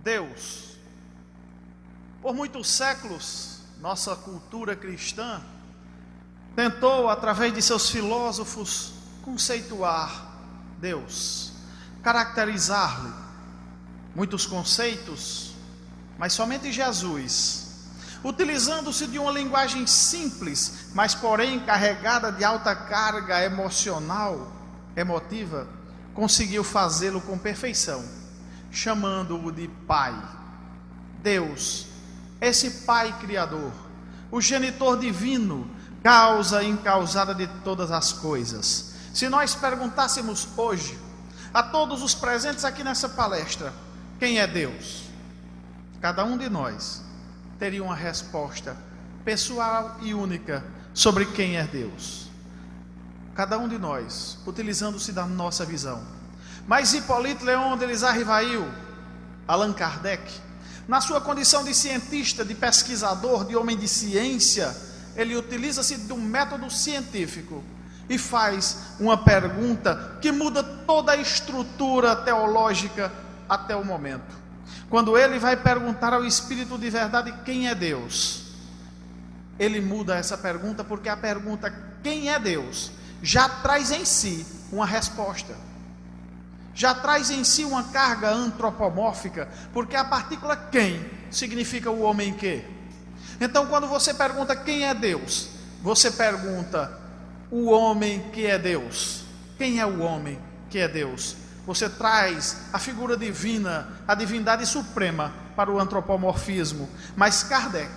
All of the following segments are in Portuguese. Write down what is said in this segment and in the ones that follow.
Deus. Por muitos séculos, nossa cultura cristã tentou, através de seus filósofos, conceituar Deus, caracterizar-lhe muitos conceitos, mas somente Jesus, utilizando-se de uma linguagem simples, mas porém carregada de alta carga emotiva, conseguiu fazê-lo com perfeição, chamando-o de Pai. Deus, esse Pai Criador, o genitor divino, causa incausada de todas as coisas. Se nós perguntássemos hoje a todos os presentes aqui nessa palestra, quem é Deus? Cada um de nós teria uma resposta pessoal e única sobre quem é Deus. Cada um de nós, utilizando-se da nossa visão. Mas Hippolyte Léon Delis Rivail, Allan Kardec, na sua condição de cientista, de pesquisador, de homem de ciência, ele utiliza-se de um método científico e faz uma pergunta que muda toda a estrutura teológica até o momento. Quando ele vai perguntar ao Espírito de verdade quem é Deus, ele muda essa pergunta, porque a pergunta quem é Deus já traz em si uma resposta, já traz em si uma carga antropomórfica, porque a partícula quem significa o homem que. Então quando você pergunta quem é Deus, você pergunta o homem que é Deus. Quem é o homem que é Deus? Você traz a figura divina, a divindade suprema para o antropomorfismo. Mas Kardec,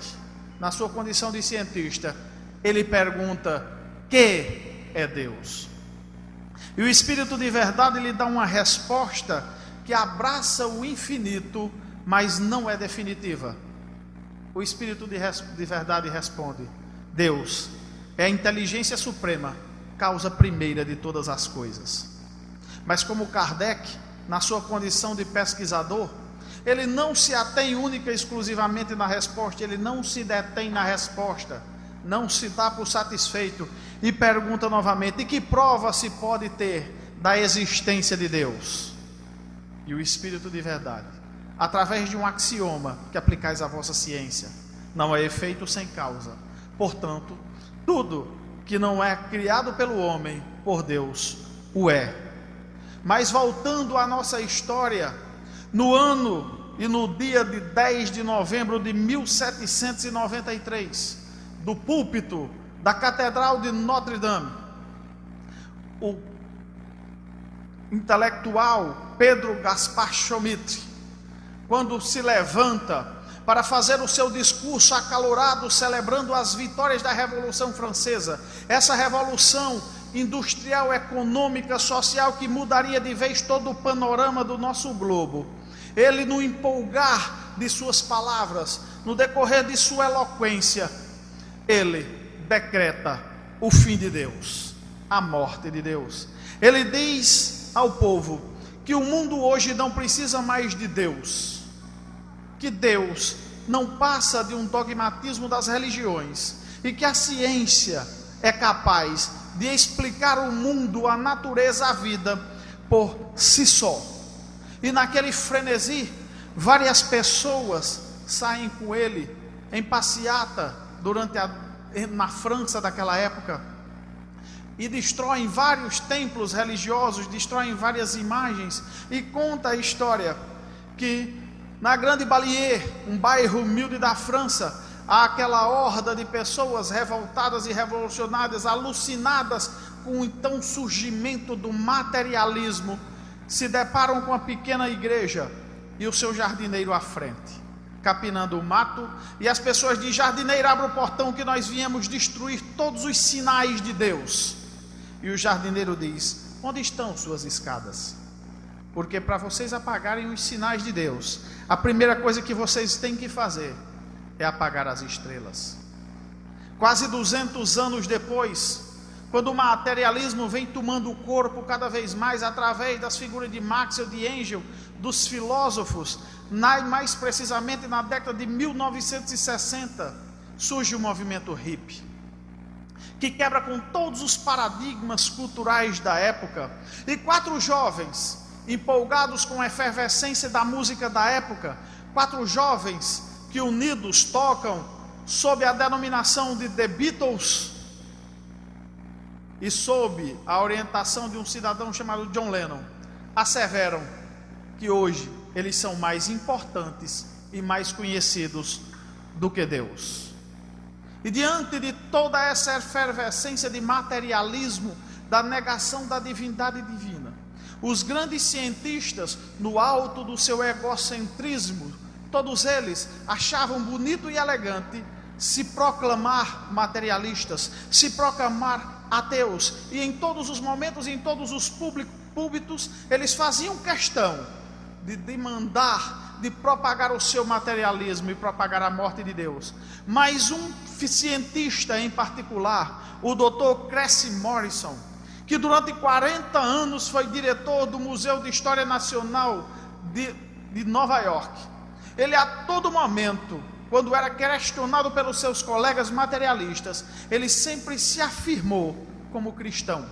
na sua condição de cientista, ele pergunta: que é Deus? E o Espírito de verdade lhe dá uma resposta que abraça o infinito, mas não é definitiva. O Espírito de verdade responde: Deus é a inteligência suprema, causa primeira de todas as coisas. Mas como Kardec, na sua condição de pesquisador, ele não se atém única e exclusivamente na resposta, ele não se detém na resposta, não se dá por satisfeito e pergunta novamente: e que prova se pode ter da existência de Deus? E o Espírito de verdade, através de um axioma que aplicais à vossa ciência: não é efeito sem causa. Portanto, tudo que não é criado pelo homem, por Deus, o é. Mas voltando à nossa história, no ano e no dia de 10 de novembro de 1793, do púlpito da Catedral de Notre-Dame, o intelectual Pedro Gaspar Chomitte, quando se levanta para fazer o seu discurso acalorado, celebrando as vitórias da Revolução Francesa, essa revolução industrial, econômica, social, que mudaria de vez todo o panorama do nosso globo. Ele, no empolgar de suas palavras, no decorrer de sua eloquência, ele decreta o fim de Deus, a morte de Deus. Ele diz ao povo que o mundo hoje não precisa mais de Deus, que Deus não passa de um dogmatismo das religiões e que a ciência é capaz de explicar o mundo, a natureza, a vida por si só. E naquele frenesi, várias pessoas saem com ele em passeata na França daquela época e destroem vários templos religiosos, destroem várias imagens, e conta a história que na Grande Ballier, um bairro humilde da França, há aquela horda de pessoas revoltadas e revolucionadas, alucinadas com o então surgimento do materialismo, se deparam com a pequena igreja e o seu jardineiro à frente, capinando o mato, e as pessoas dizem: jardineiro, abre o portão que nós viemos destruir todos os sinais de Deus. E o jardineiro diz: onde estão suas escadas? Porque para vocês apagarem os sinais de Deus, a primeira coisa que vocês têm que fazer é apagar as estrelas. Quase 200 anos depois, quando o materialismo vem tomando o corpo cada vez mais através das figuras de Marx e de Engels, dos filósofos, mais precisamente na década de 1960, surge o movimento hippie, que quebra com todos os paradigmas culturais da época, e 4 jovens empolgados com a efervescência da música da época, 4 jovens que unidos tocam sob a denominação de The Beatles e sob a orientação de um cidadão chamado John Lennon, asseveram que hoje eles são mais importantes e mais conhecidos do que Deus. E diante de toda essa efervescência de materialismo, da negação da divindade divina, os grandes cientistas, no alto do seu egocentrismo, todos eles achavam bonito e elegante se proclamar materialistas, se proclamar ateus, e em todos os momentos, em todos os púlpitos, eles faziam questão de demandar, de propagar o seu materialismo e propagar a morte de Deus. Mas um cientista em particular, o Dr. Cressy Morrison, que durante 40 anos foi diretor do Museu de História Nacional de Nova York, ele a todo momento, quando era questionado pelos seus colegas materialistas, ele sempre se afirmou como cristão.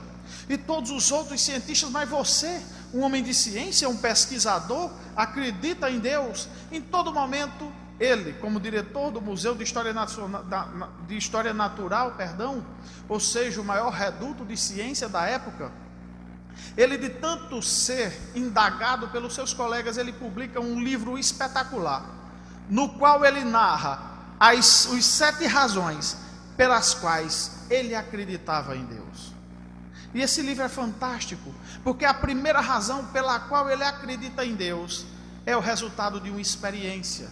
E todos os outros cientistas, mas você, um homem de ciência, um pesquisador, acredita em Deus? Em todo momento, ele, como diretor do Museu de História Natural, ou seja, o maior reduto de ciência da época, ele, de tanto ser indagado pelos seus colegas, ele publica um livro espetacular, no qual ele narra os 7 razões pelas quais ele acreditava em Deus. E esse livro é fantástico, porque a primeira razão pela qual ele acredita em Deus é o resultado de uma experiência.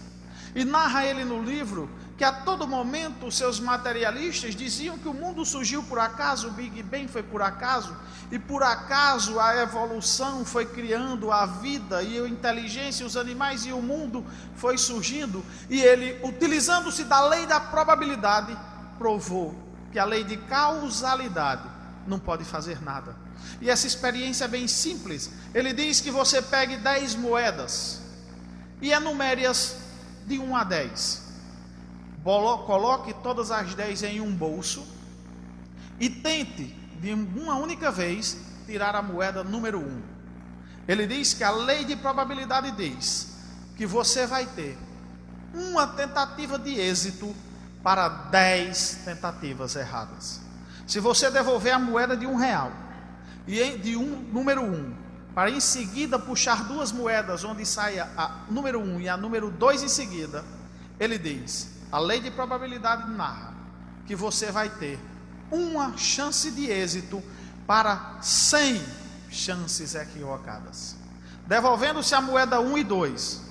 E narra ele no livro que a todo momento os seus materialistas diziam que o mundo surgiu por acaso, o Big Bang foi por acaso, e por acaso a evolução foi criando a vida e a inteligência, os animais, e o mundo foi surgindo. E ele, utilizando-se da lei da probabilidade, provou que a lei de causalidade não pode fazer nada. E essa experiência é bem simples. Ele diz que você pegue 10 moedas e enumere-as de 1 a 10. Coloque todas as 10 em um bolso e tente, de uma única vez, tirar a moeda número 1. Ele diz que a lei de probabilidade diz que você vai ter uma tentativa de êxito para 10 tentativas erradas. Se você devolver a moeda de R$1 e de número 1, para em seguida puxar 2 moedas onde saia a número 1 e a número 2 em seguida, ele diz, a lei de probabilidade narra que você vai ter uma chance de êxito para 100 chances equivocadas. Devolvendo-se a moeda 1 e 2,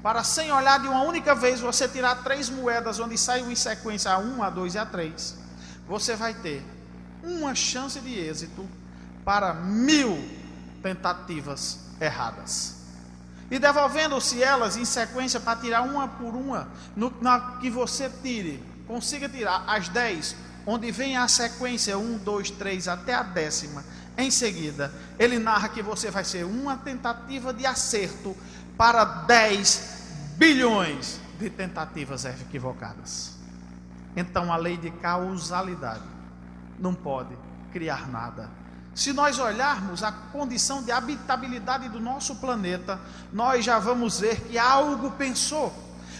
para sem olhar de uma única vez, você tirar 3 moedas onde saiu em sequência a 1, a 2 e a 3, você vai ter uma chance de êxito para 1000 tentativas erradas. E devolvendo-se elas em sequência para tirar uma por uma, na que você consiga tirar as 10, onde vem a sequência 1, 2, 3 até a 10ª, em seguida, ele narra que você vai ser uma tentativa de acerto para 10 bilhões de tentativas equivocadas. Então a lei de causalidade não pode criar nada. Se nós olharmos a condição de habitabilidade do nosso planeta, nós já vamos ver que algo pensou.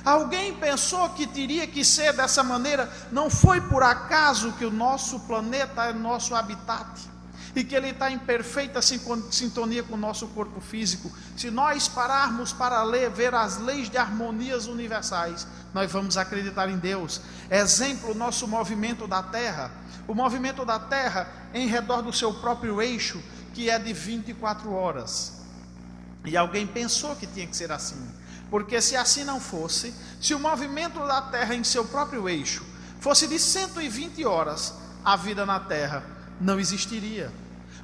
Alguém pensou que teria que ser dessa maneira. Não foi por acaso que o nosso planeta é nosso habitat e que ele está em perfeita sintonia com o nosso corpo físico. Se nós pararmos para ver as leis de harmonias universais, nós vamos acreditar em Deus. Exemplo, o nosso movimento da Terra. O movimento da Terra em redor do seu próprio eixo, que é de 24 horas. E alguém pensou que tinha que ser assim. Porque se assim não fosse, se o movimento da Terra em seu próprio eixo fosse de 120 horas, a vida na Terra não existiria.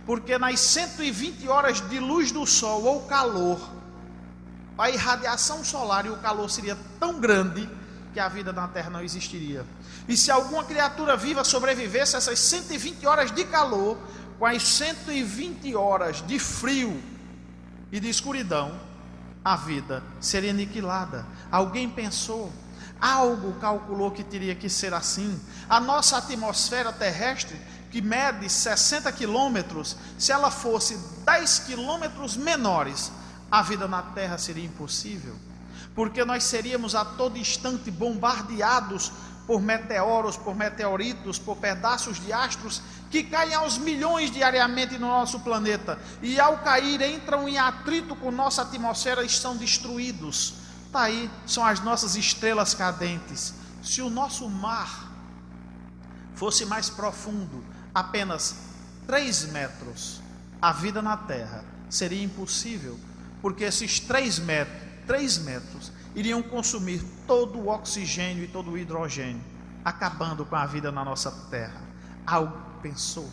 Porque nas 120 horas de luz do sol ou calor, a irradiação solar e o calor seria tão grande que a vida na Terra não existiria. E se alguma criatura viva sobrevivesse a essas 120 horas de calor, com as 120 horas de frio e de escuridão, a vida seria aniquilada. Alguém pensou, algo calculou que teria que ser assim. A nossa atmosfera terrestre, que mede 60 quilômetros, se ela fosse 10 quilômetros menores, a vida na Terra seria impossível, porque nós seríamos a todo instante bombardeados por meteoros, por meteoritos, por pedaços de astros que caem aos milhões diariamente no nosso planeta, e ao cair entram em atrito com nossa atmosfera e são destruídos. Está aí, são as nossas estrelas cadentes. Se o nosso mar fosse mais profundo, apenas 3 metros, a vida na Terra seria impossível, porque esses 3 metros iriam consumir todo o oxigênio e todo o hidrogênio, acabando com a vida na nossa Terra. Alguém pensou,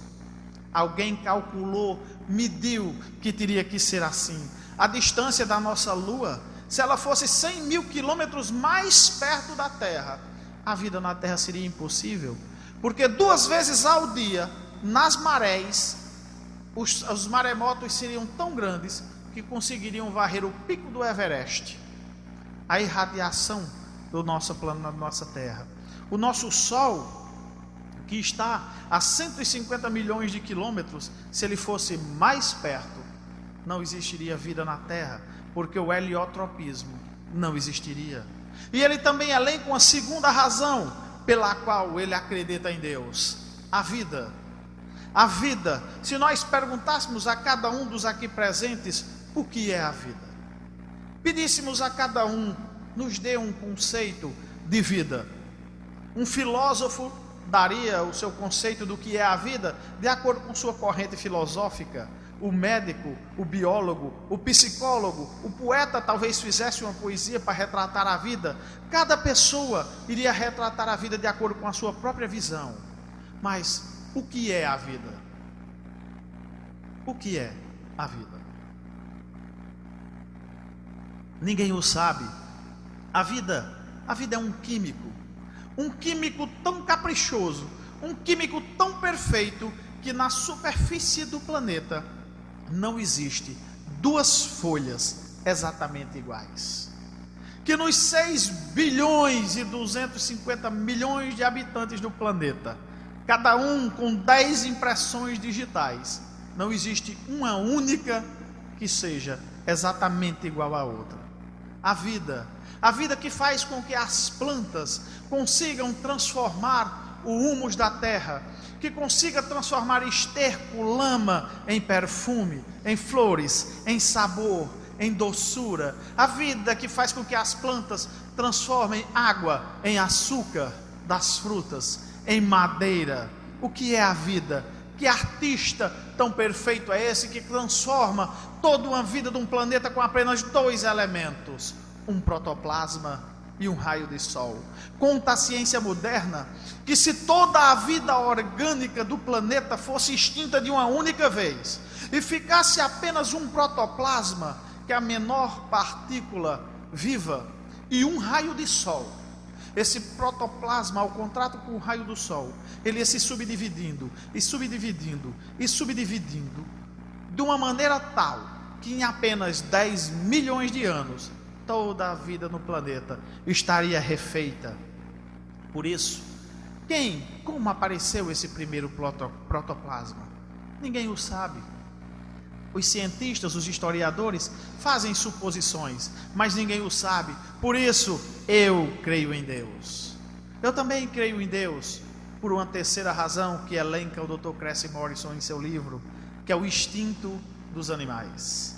alguém calculou, mediu que teria que ser assim. A distância da nossa Lua, se ela fosse 100 mil quilômetros mais perto da Terra, a vida na Terra seria impossível, porque 2 vezes ao dia, nas marés, os maremotos seriam tão grandes que conseguiriam varrer o pico do Everest. A irradiação do nosso plano, na nossa Terra. O nosso Sol, que está a 150 milhões de quilômetros, se ele fosse mais perto, não existiria vida na Terra, porque o heliotropismo não existiria. E ele também elenca uma segunda razão pela qual ele acredita em Deus: a vida. A vida, se nós perguntássemos a cada um dos aqui presentes o que é a vida, pedíssemos a cada um, nos dê um conceito de vida. Um filósofo daria o seu conceito do que é a vida de acordo com sua corrente filosófica. O médico, o biólogo, o psicólogo, o poeta talvez fizesse uma poesia para retratar a vida. Cada pessoa iria retratar a vida de acordo com a sua própria visão. Mas o que é a vida? O que é a vida? Ninguém o sabe. A vida é um químico tão caprichoso, um químico tão perfeito, que na superfície do planeta não existe 2 folhas exatamente iguais. Que nos 6 bilhões e 250 milhões de habitantes do planeta, cada um com 10 impressões digitais, não existe uma única que seja exatamente igual à outra. A vida que faz com que as plantas consigam transformar o humus da terra, que consiga transformar esterco, lama em perfume, em flores, em sabor, em doçura. A vida que faz com que as plantas transformem água em açúcar das frutas, em madeira. O que é a vida? Que artista tão perfeito é esse que transforma toda uma vida de um planeta com apenas 2 elementos, um protoplasma e um raio de sol? Conta a ciência moderna que se toda a vida orgânica do planeta fosse extinta de uma única vez e ficasse apenas um protoplasma, que é a menor partícula viva, e um raio de sol, esse protoplasma, ao contrário com o raio do sol, ele ia se subdividindo e subdividindo e subdividindo de uma maneira tal que em apenas 10 milhões de anos toda a vida no planeta estaria refeita. Por isso, como apareceu esse primeiro protoplasma? Ninguém o sabe. Os cientistas, os historiadores fazem suposições, mas ninguém o sabe. Por isso, eu creio em Deus. Eu também creio em Deus por uma terceira razão que elenca o Dr. Cressy Morrison em seu livro, que é o instinto dos animais.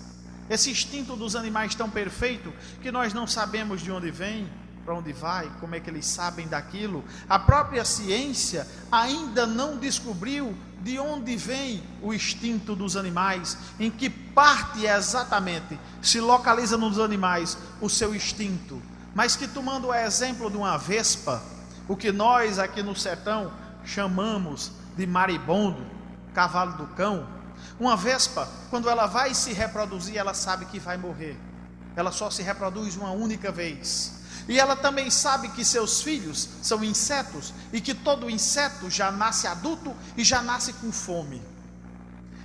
Esse instinto dos animais tão perfeito que nós não sabemos de onde vem, para onde vai, como é que eles sabem daquilo. A própria ciência ainda não descobriu de onde vem o instinto dos animais, em que parte exatamente se localiza nos animais o seu instinto. Mas que, tomando o exemplo de uma vespa, o que nós aqui no sertão chamamos de maribondo, cavalo do cão, uma vespa, quando ela vai se reproduzir, ela sabe que vai morrer. Ela só se reproduz uma única vez. E ela também sabe que seus filhos são insetos e que todo inseto já nasce adulto e já nasce com fome.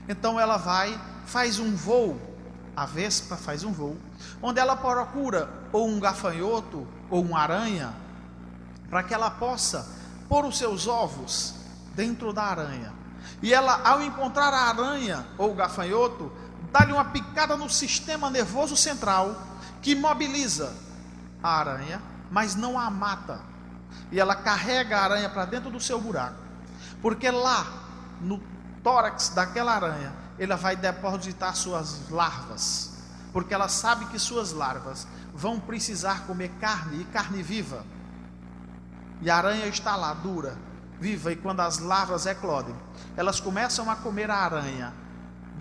Então ela faz um voo, a vespa faz um voo, onde ela procura ou um gafanhoto ou uma aranha, para que ela possa pôr os seus ovos dentro da aranha. E ela, ao encontrar a aranha ou o gafanhoto, dá-lhe uma picada no sistema nervoso central, que imobiliza a aranha, mas não a mata. E ela carrega a aranha para dentro do seu buraco, porque lá no tórax daquela aranha, ela vai depositar suas larvas, porque ela sabe que suas larvas vão precisar comer carne, e carne viva. E a aranha está lá, dura, viva, e quando as larvas eclodem, elas começam a comer a aranha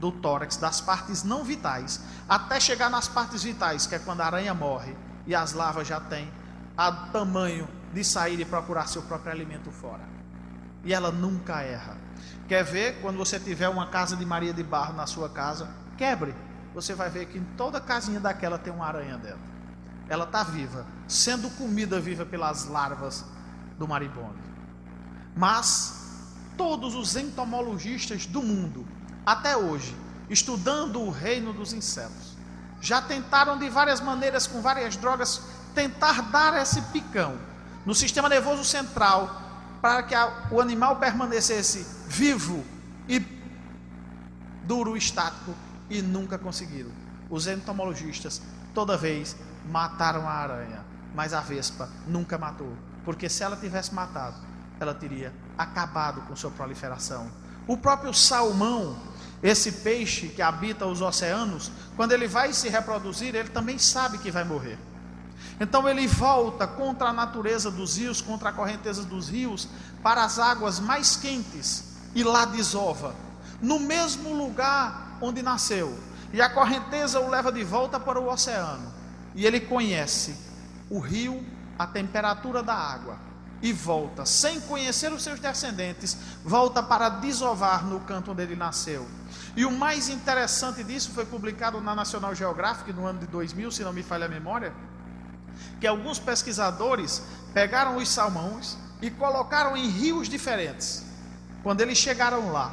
do tórax, das partes não vitais, até chegar nas partes vitais, que é quando a aranha morre, e as larvas já têm a tamanho de sair e procurar seu próprio alimento fora. E ela nunca erra. Quer ver? Quando você tiver uma casa de Maria de Barro na sua casa, quebre. Você vai ver que em toda casinha daquela tem uma aranha dentro. Ela está viva, sendo comida viva pelas larvas do maribondo. Mas todos os entomologistas do mundo, até hoje, estudando o reino dos insetos, já tentaram de várias maneiras, com várias drogas, tentar dar esse picão no sistema nervoso central, para que o animal permanecesse vivo e duro, estático, e nunca conseguiram. Os entomologistas toda vez mataram a aranha, mas a vespa nunca matou, porque se ela tivesse matado, ela teria acabado com sua proliferação. O próprio salmão, esse peixe que habita os oceanos, quando ele vai se reproduzir, ele também sabe que vai morrer. Então ele volta contra a natureza dos rios, contra a correnteza dos rios, para as águas mais quentes, e lá desova, no mesmo lugar onde nasceu. E a correnteza o leva de volta para o oceano, e ele conhece o rio, a temperatura da água, e volta, sem conhecer os seus descendentes, volta para desovar no canto onde ele nasceu. E o mais interessante disso foi publicado na National Geographic no ano de 2000, se não me falha a memória, que alguns pesquisadores pegaram os salmões e colocaram em rios diferentes. Quando eles chegaram lá,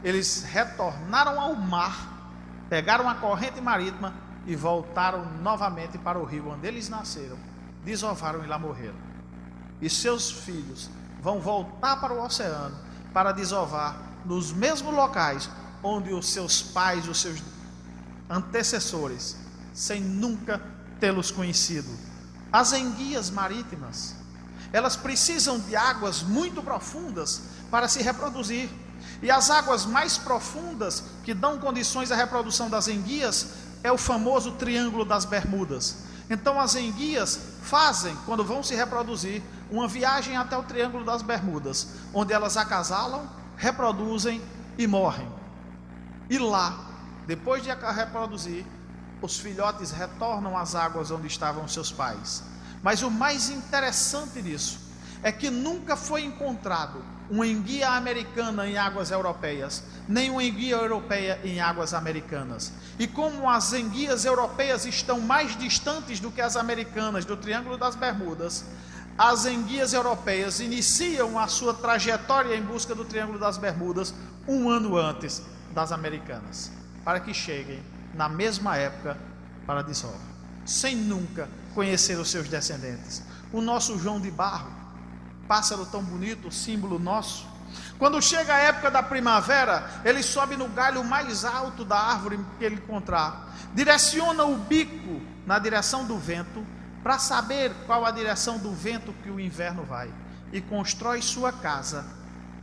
eles retornaram ao mar, pegaram a corrente marítima e voltaram novamente para o rio onde eles nasceram, desovaram e lá morreram. E seus filhos vão voltar para o oceano para desovar nos mesmos locais onde os seus pais, os seus antecessores, sem nunca tê-los conhecido. As enguias marítimas, elas precisam de águas muito profundas para se reproduzir. E as águas mais profundas que dão condições à reprodução das enguias é o famoso Triângulo das Bermudas. Então as enguias fazem, quando vão se reproduzir, uma viagem até o Triângulo das Bermudas, onde elas acasalam, reproduzem e morrem. E lá, depois de reproduzir, os filhotes retornam às águas onde estavam seus pais. Mas o mais interessante disso é que nunca foi encontrado uma enguia americana em águas europeias, nem uma enguia europeia em águas americanas. E como as enguias europeias estão mais distantes do que as americanas do Triângulo das Bermudas, as enguias europeias iniciam a sua trajetória em busca do Triângulo das Bermudas um ano antes das americanas, para que cheguem na mesma época para a desova, sem nunca conhecer os seus descendentes. O nosso João de Barro, pássaro tão bonito, símbolo nosso, quando chega a época da primavera, ele sobe no galho mais alto da árvore que ele encontrar, direciona o bico na direção do vento, para saber qual a direção do vento que o inverno vai, e constrói sua casa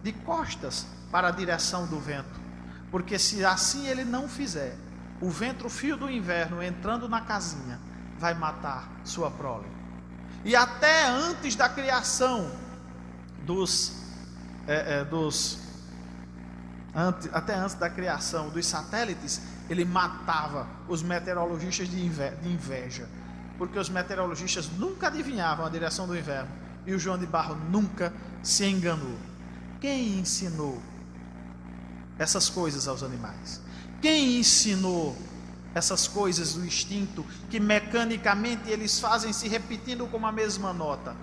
de costas para a direção do vento, porque se assim ele não fizer, o vento frio do inverno entrando na casinha vai matar sua prole. E até antes da criação até antes da criação dos satélites, ele matava os meteorologistas de inveja, porque os meteorologistas nunca adivinhavam a direção do inverno, e o João de Barro nunca se enganou. Quem ensinou essas coisas aos animais? Quem ensinou essas coisas do instinto, que mecanicamente eles fazem se repetindo com a mesma nota?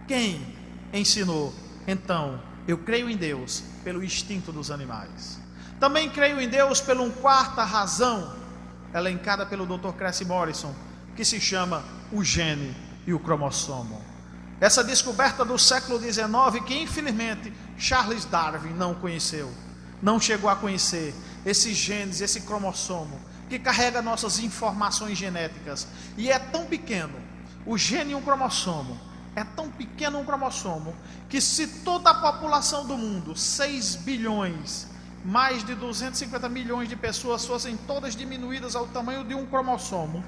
Quem ensinou? Então, eu creio em Deus pelo instinto dos animais. Também creio em Deus pela uma quarta razão, elencada pelo Dr. Cressy Morrison, que se chama o gene e o cromossomo. Essa descoberta do século XIX, que infelizmente Charles Darwin não conheceu, não chegou a conhecer, esses genes, esse cromossomo, que carrega nossas informações genéticas. E é tão pequeno, o gene e um cromossomo, é tão pequeno um cromossomo, que se toda a população do mundo, 6 bilhões, mais de 250 milhões de pessoas, fossem todas diminuídas ao tamanho de um cromossomo,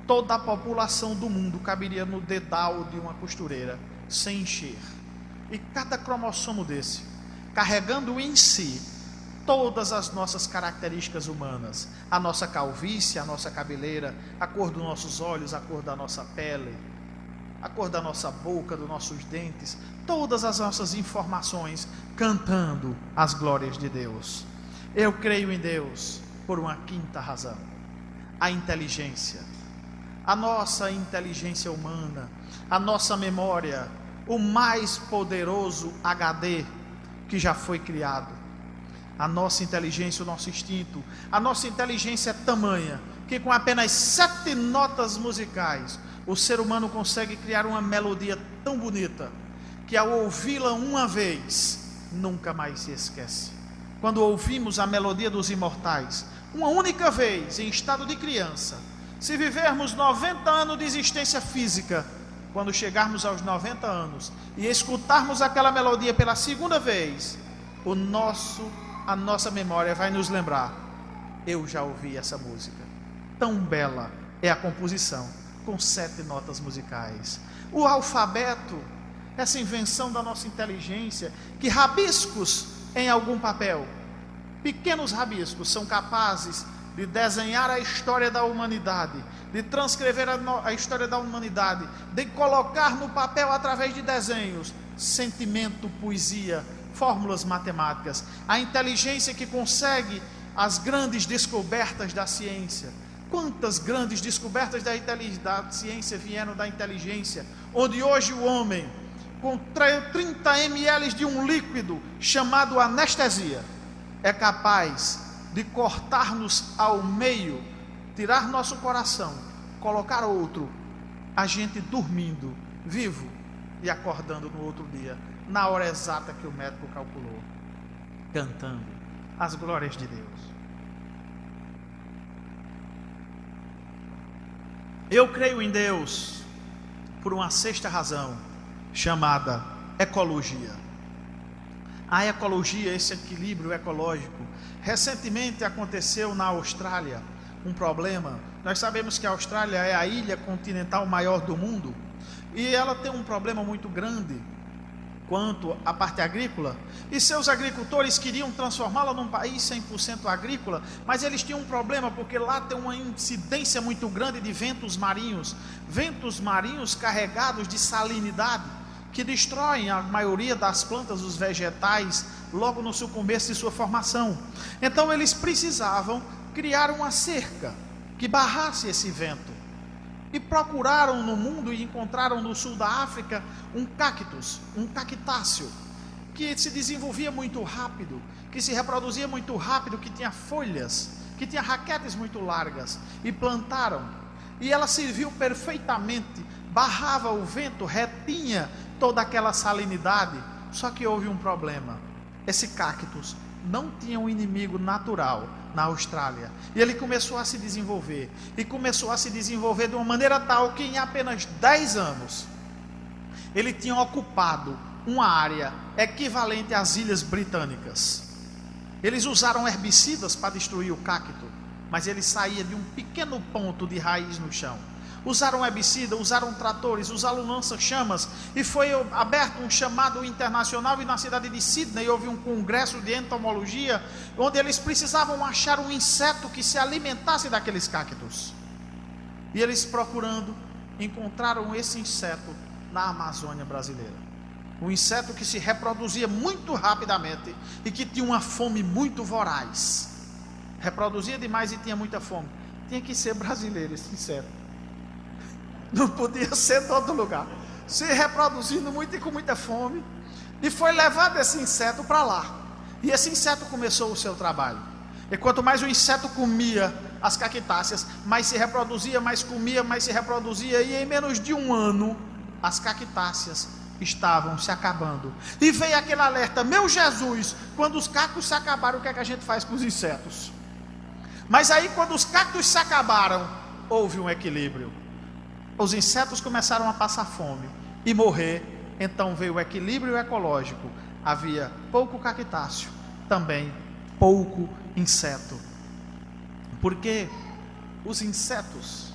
toda a população do mundo caberia no dedal de uma costureira, sem encher. E cada cromossomo desse, carregando em si todas as nossas características humanas, a nossa calvície, a nossa cabeleira, a cor dos nossos olhos, a cor da nossa pele, a cor da nossa boca, dos nossos dentes, todas as nossas informações cantando as glórias de Deus. Eu creio em Deus por uma quinta razão: a inteligência. A nossa inteligência humana, a nossa memória, o mais poderoso HD que já foi criado. A nossa inteligência, o nosso instinto, a nossa inteligência é tamanha que com apenas 7 notas musicais o ser humano consegue criar uma melodia tão bonita que ao ouvi-la uma vez nunca mais se esquece. Quando ouvimos a melodia dos imortais uma única vez em estado de criança, se vivermos 90 anos de existência física, quando chegarmos aos 90 anos e escutarmos aquela melodia pela segunda vez, a nossa memória vai nos lembrar: eu já ouvi essa música. Tão bela é a composição, com 7 notas musicais. O alfabeto, essa invenção da nossa inteligência, que rabiscos em algum papel, pequenos rabiscos, são capazes de desenhar a história da humanidade, de transcrever a história da humanidade, de colocar no papel através de desenhos, sentimento, poesia, fórmulas matemáticas. A inteligência que consegue as grandes descobertas da ciência. Quantas grandes descobertas da ciência vieram da inteligência, onde hoje o homem, com 30 ml de um líquido chamado anestesia, é capaz de cortar-nos ao meio, tirar nosso coração, colocar outro, a gente dormindo, vivo, e acordando no outro dia, na hora exata que o médico calculou, cantando as glórias de Deus. Eu creio em Deus por uma sexta razão, chamada ecologia. A ecologia, esse equilíbrio ecológico. Recentemente aconteceu na Austrália um problema. Nós sabemos que a Austrália é a ilha continental maior do mundo, e ela tem um problema muito grande quanto à parte agrícola, e seus agricultores queriam transformá-la num país 100% agrícola, mas eles tinham um problema, porque lá tem uma incidência muito grande de ventos marinhos carregados de salinidade, que destroem a maioria das plantas, dos vegetais, logo no seu começo de sua formação. Então eles precisavam criar uma cerca que barrasse esse vento, e procuraram no mundo e encontraram no sul da África um cactus, um cactáceo, que se desenvolvia muito rápido, que se reproduzia muito rápido, que tinha folhas, que tinha raquetes muito largas, e plantaram, e ela serviu perfeitamente, barrava o vento, retinha toda aquela salinidade. Só que houve um problema: esse cactus não tinha um inimigo natural na Austrália, e ele começou a se desenvolver, de uma maneira tal que em apenas 10 anos ele tinha ocupado uma área equivalente às Ilhas Britânicas. Eles usaram herbicidas para destruir o cacto, mas ele saía de um pequeno ponto de raiz no chão. Usaram herbicida, usaram tratores, usaram lança-chamas, e foi aberto um chamado internacional, e na cidade de Sydney houve um congresso de entomologia, onde eles precisavam achar um inseto que se alimentasse daqueles cactos. E eles, procurando, encontraram esse inseto na Amazônia brasileira. Um inseto que se reproduzia muito rapidamente e que tinha uma fome muito voraz. Reproduzia demais e tinha muita fome. Tinha que ser brasileiro esse inseto. Não podia ser de outro lugar. Se reproduzindo muito e com muita fome. E foi levado esse inseto para lá. E esse inseto começou o seu trabalho. E quanto mais o inseto comia as cactáceas, mais se reproduzia, mais comia, mais se reproduzia. E em menos de um ano, as cactáceas estavam se acabando. E veio aquele alerta: meu Jesus, quando os cactos se acabaram, o que é que a gente faz com os insetos? Mas aí, quando os cactos se acabaram, houve um equilíbrio. Os insetos começaram a passar fome e morrer. Então veio o equilíbrio ecológico. Havia pouco cactáceo, também pouco inseto. Porque os insetos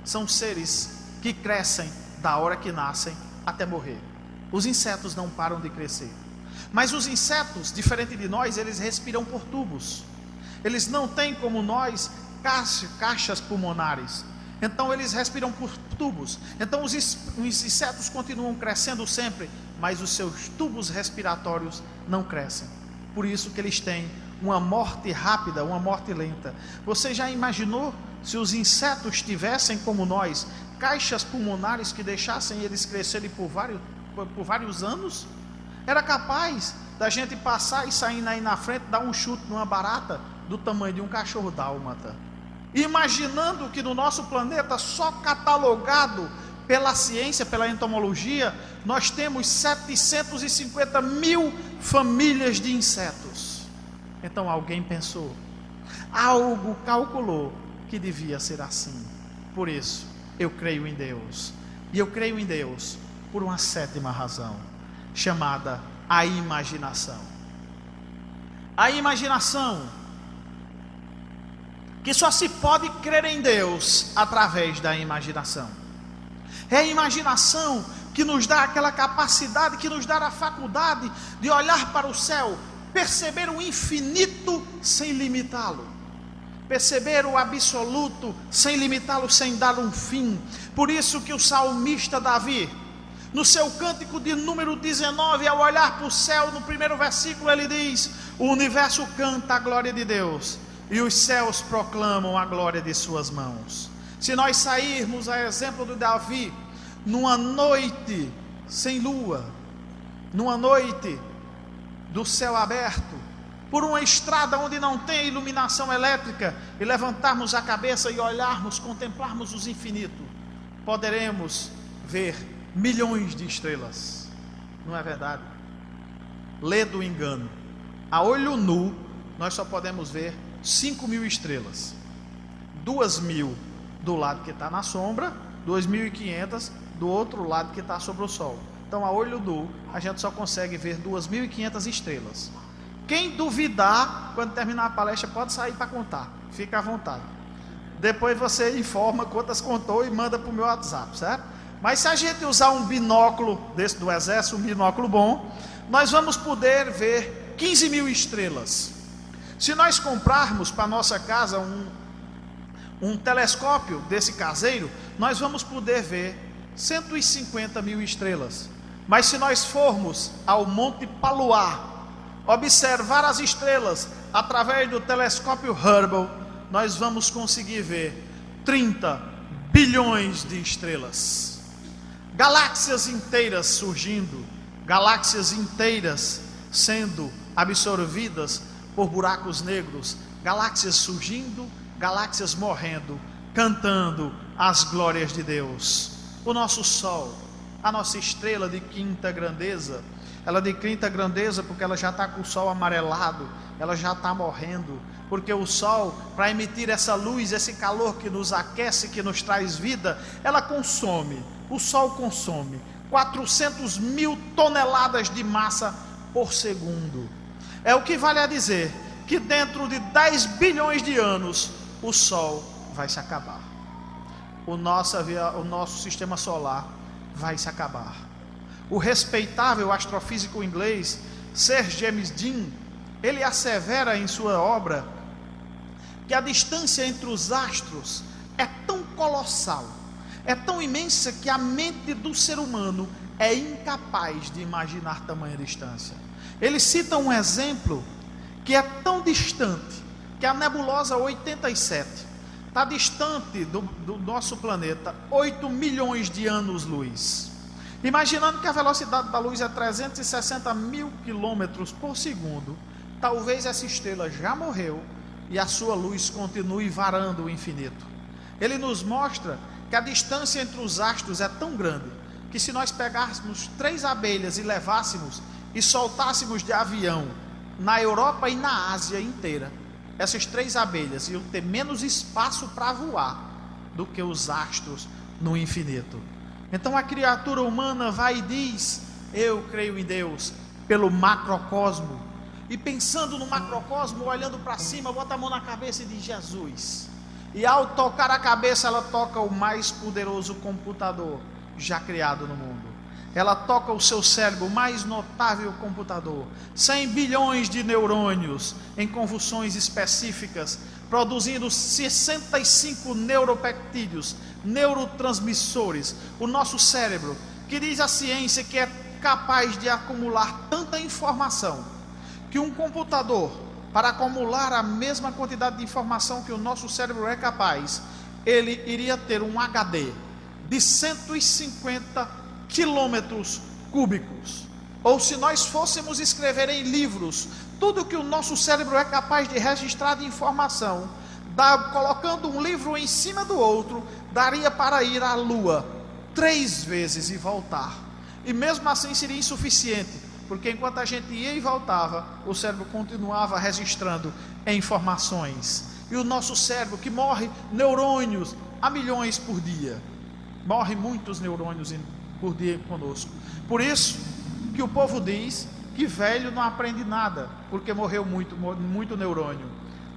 são seres que crescem da hora que nascem até morrer. Os insetos não param de crescer. Mas os insetos, diferente de nós, eles respiram por tubos. Eles não têm como nós caixas pulmonares. Então eles respiram por tubos. Então os insetos continuam crescendo sempre, mas os seus tubos respiratórios não crescem. Por isso que eles têm uma morte rápida, uma morte lenta. Você já imaginou se os insetos tivessem como nós caixas pulmonares que deixassem eles crescerem por vários anos? Era capaz da gente passar e sair aí na frente, dar um chute numa barata do tamanho de um cachorro dálmata. Imaginando que no nosso planeta, só catalogado pela ciência, pela entomologia, nós temos 750 mil famílias de insetos. Então alguém pensou, algo calculou que devia ser assim. Por isso, eu creio em Deus. E eu creio em Deus por uma sétima razão, chamada a imaginação. A imaginação, que só se pode crer em Deus através da imaginação. É a imaginação que nos dá aquela capacidade, que nos dá a faculdade de olhar para o céu, perceber o infinito sem limitá-lo, perceber o absoluto sem limitá-lo, sem dar um fim. Por isso que o salmista Davi, no seu cântico de número 19, ao olhar para o céu, no primeiro versículo, ele diz: o universo canta a glória de Deus, e os céus proclamam a glória de suas mãos. Se nós sairmos, a exemplo de Davi, numa noite sem lua, numa noite do céu aberto, por uma estrada onde não tem iluminação elétrica, e levantarmos a cabeça e olharmos, contemplarmos os infinitos, poderemos ver milhões de estrelas. Não é verdade? Lê do engano. A olho nu, nós só podemos ver 5.000 estrelas. 2.000 do lado que está na sombra, 2.500 do outro lado que está sobre o sol. Então, a olho nu, a gente só consegue ver 2.500 estrelas. Quem duvidar, quando terminar a palestra, pode sair para contar. Fica à vontade. Depois você informa quantas contou e manda para o meu WhatsApp, certo? Mas se a gente usar um binóculo desse do exército, um binóculo bom, nós vamos poder ver 15.000 estrelas. Se nós comprarmos para nossa casa um telescópio desse caseiro, nós vamos poder ver 150.000 estrelas. Mas se nós formos ao Monte Paluá, observar as estrelas através do telescópio Hubble, nós vamos conseguir ver 30 bilhões de estrelas. Galáxias inteiras surgindo, galáxias inteiras sendo absorvidas por buracos negros, galáxias surgindo, galáxias morrendo, cantando as glórias de Deus. O nosso Sol, a nossa estrela de quinta grandeza, ela de quinta grandeza porque ela já está com o Sol amarelado, ela já está morrendo, porque o Sol, para emitir essa luz, esse calor que nos aquece, que nos traz vida, ela consome, o Sol consome 400.000 toneladas de massa por segundo. É o que vale a dizer que dentro de 10 bilhões de anos o Sol vai se acabar. O nosso sistema solar vai se acabar. O respeitável astrofísico inglês Sir James Dean, ele assevera em sua obra que a distância entre os astros é tão colossal, é tão imensa, que a mente do ser humano é incapaz de imaginar tamanha distância. Ele cita um exemplo que é tão distante, que a nebulosa 87 está distante do nosso planeta 8 milhões de anos-luz. Imaginando que a velocidade da luz é 360.000 quilômetros por segundo, talvez essa estrela já morreu e a sua luz continue varando o infinito. Ele nos mostra que a distância entre os astros é tão grande, que se nós pegássemos 3 abelhas e levássemos e soltássemos de avião na Europa e na Ásia inteira, essas 3 abelhas iam ter menos espaço para voar do que os astros no infinito. Então a criatura humana vai e diz: eu creio em Deus, pelo macrocosmo. E pensando no macrocosmo, olhando para cima, bota a mão na cabeça e diz: Jesus. E ao tocar a cabeça, ela toca o mais poderoso computador já criado no mundo. Ela toca o seu cérebro, o mais notável computador, 100 bilhões de neurônios em convulsões específicas, produzindo 65 neuropeptídeos, neurotransmissores. O nosso cérebro, que diz a ciência que é capaz de acumular tanta informação, que um computador, para acumular a mesma quantidade de informação que o nosso cérebro é capaz, ele iria ter um HD de 150 quilômetros cúbicos. Ou se nós fôssemos escrever em livros tudo que o nosso cérebro é capaz de registrar de informação, colocando um livro em cima do outro, daria para ir à Lua 3 vezes e voltar. E mesmo assim seria insuficiente, porque enquanto a gente ia e voltava, o cérebro continuava registrando informações. E o nosso cérebro, que morre neurônios a milhões por dia, morre muitos neurônios por dia conosco. Por isso que o povo diz que velho não aprende nada, porque morreu muito neurônio.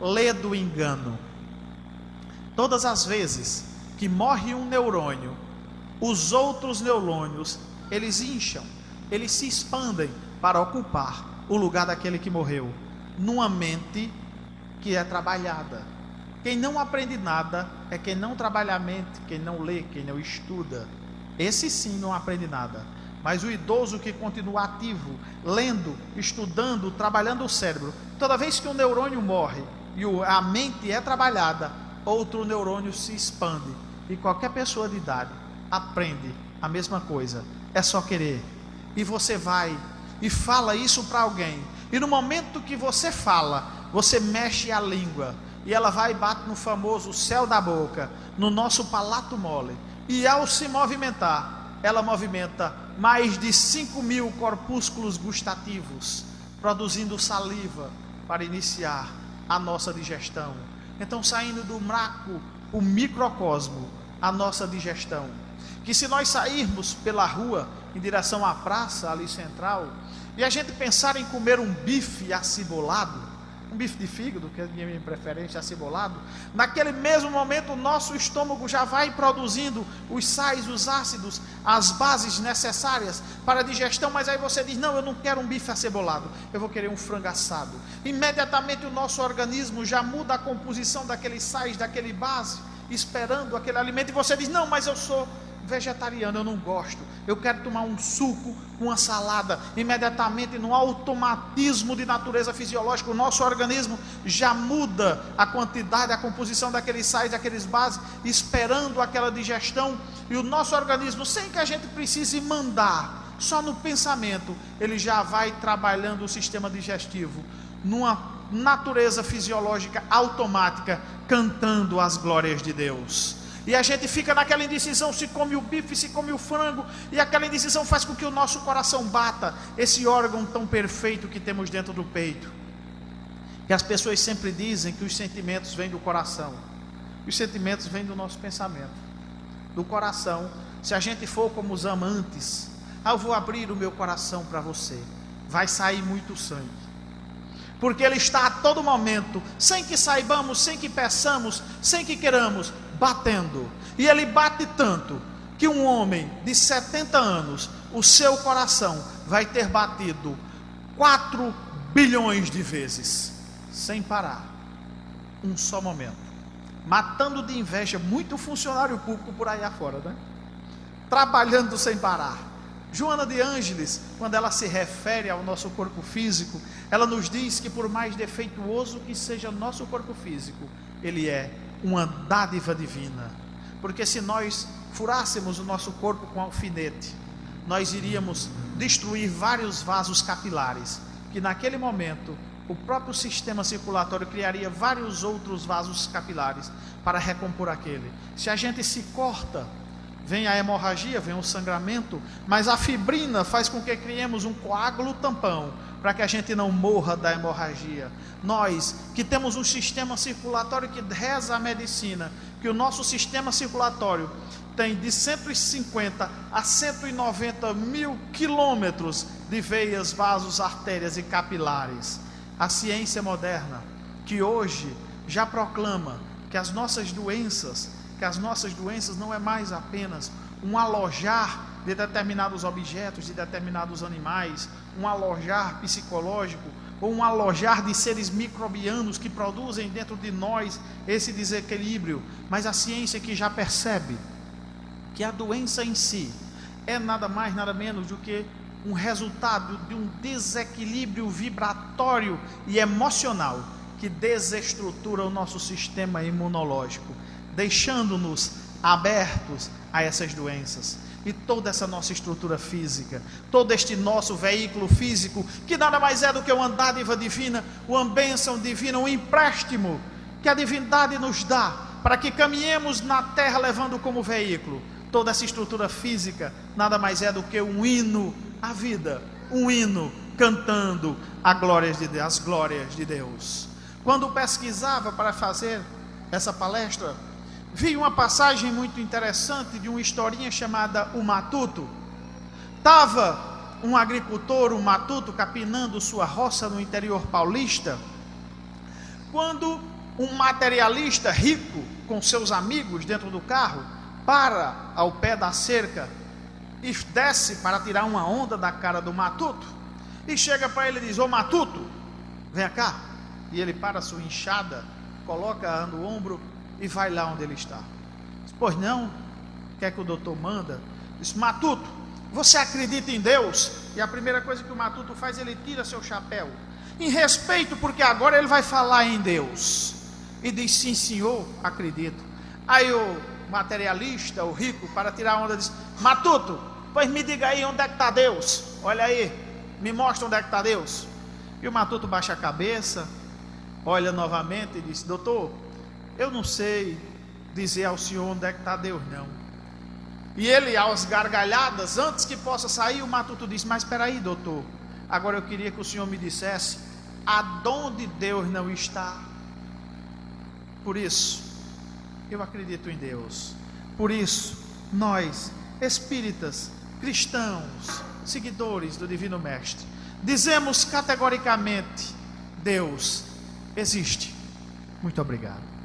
Lê do engano. Todas as vezes que morre um neurônio, os outros neurônios, eles incham, eles se expandem para ocupar o lugar daquele que morreu, numa mente que é trabalhada. Quem não aprende nada é quem não trabalha a mente, quem não lê, quem não estuda. Esse sim não aprende nada. Mas o idoso que continua ativo, lendo, estudando, trabalhando o cérebro, toda vez que um neurônio morre e a mente é trabalhada, outro neurônio se expande. E qualquer pessoa de idade aprende a mesma coisa. É só querer. E você vai e fala isso para alguém. E no momento que você fala, você mexe a língua. E ela vai e bate no famoso céu da boca, no nosso palato mole. E ao se movimentar, ela movimenta mais de 5.000 corpúsculos gustativos, produzindo saliva para iniciar a nossa digestão. Então, saindo do macro, o microcosmo, a nossa digestão. Que se nós sairmos pela rua em direção à praça ali central, e a gente pensar em comer um bife acibolado, um bife de fígado, que é a minha preferência, acibolado, naquele mesmo momento o nosso estômago já vai produzindo os sais, os ácidos, as bases necessárias para a digestão. Mas aí você diz: não, eu não quero um bife acebolado, eu vou querer um frango assado. Imediatamente o nosso organismo já muda a composição daqueles sais, daquele base, esperando aquele alimento. E você diz: não, mas eu sou vegetariano, eu não gosto, eu quero tomar um suco, uma salada. Imediatamente, no automatismo de natureza fisiológica, o nosso organismo já muda a quantidade, a composição daqueles sais, daqueles bases, esperando aquela digestão. E o nosso organismo, sem que a gente precise mandar, só no pensamento, ele já vai trabalhando o sistema digestivo numa natureza fisiológica automática, cantando as glórias de Deus. E a gente fica naquela indecisão, se come o bife, se come o frango, e aquela indecisão faz com que o nosso coração bata, esse órgão tão perfeito que temos dentro do peito. E as pessoas sempre dizem que os sentimentos vêm do coração. Os sentimentos vêm do nosso pensamento, do coração. Se a gente for como os amantes: eu vou abrir o meu coração para você, vai sair muito sangue. Porque ele está a todo momento, sem que saibamos, sem que peçamos, sem que queiramos, batendo. E ele bate tanto que um homem de 70 anos, o seu coração vai ter batido 4 bilhões de vezes, sem parar, um só momento, matando de inveja muito funcionário público por aí afora, né? Trabalhando sem parar. Joana de Ângeles, quando ela se refere ao nosso corpo físico, ela nos diz que por mais defeituoso que seja nosso corpo físico, ele é uma dádiva divina. Porque se nós furássemos o nosso corpo com alfinete, nós iríamos destruir vários vasos capilares, que naquele momento o próprio sistema circulatório criaria vários outros vasos capilares para recompor aquele. Se a gente se corta, vem a hemorragia, vem o sangramento, mas a fibrina faz com que criemos um coágulo tampão, para que a gente não morra da hemorragia. Nós que temos um sistema circulatório, que reza a medicina, que o nosso sistema circulatório tem de 150 a 190 mil quilômetros de veias, vasos, artérias e capilares. A ciência moderna, que hoje já proclama que as nossas doenças não é mais apenas um alojar de determinados objetos, de determinados animais, um alojar psicológico, ou um alojar de seres microbianos que produzem dentro de nós esse desequilíbrio, mas a ciência que já percebe que a doença em si é nada mais, nada menos do que um resultado de um desequilíbrio vibratório e emocional que desestrutura o nosso sistema imunológico, deixando-nos abertos a essas doenças. E toda essa nossa estrutura física, todo este nosso veículo físico, que nada mais é do que uma dádiva divina, uma bênção divina, um empréstimo que a divindade nos dá, para que caminhemos na terra levando como veículo. Toda essa estrutura física nada mais é do que um hino à vida, um hino cantando as glórias de Deus. Quando pesquisava para fazer essa palestra, vi uma passagem muito interessante de uma historinha chamada O Matuto. Estava um agricultor, um matuto, capinando sua roça no interior paulista, quando um materialista rico, com seus amigos dentro do carro, para ao pé da cerca e desce para tirar uma onda da cara do matuto, e chega para ele e diz: ô matuto, vem cá. E ele para a sua enxada, coloca no ombro e vai lá onde ele está. Diz: pois não, o que é que o doutor manda? Diz: matuto, você acredita em Deus? E a primeira coisa que o matuto faz, ele tira seu chapéu, em respeito, porque agora ele vai falar em Deus, e diz: sim senhor, acredito. Aí o materialista, o rico, para tirar a onda, diz: matuto, pois me diga aí onde é que está Deus, olha aí, me mostra onde é que está Deus. E o matuto baixa a cabeça, olha novamente e diz: doutor, eu não sei dizer ao senhor onde é que está Deus não. E ele, aos gargalhadas, antes que possa sair, o matuto diz: mas espera aí doutor, agora eu queria que o senhor me dissesse aonde Deus não está. Por isso eu acredito em Deus. Por isso nós, espíritas, cristãos, seguidores do Divino Mestre, dizemos categoricamente: Deus existe. Muito obrigado.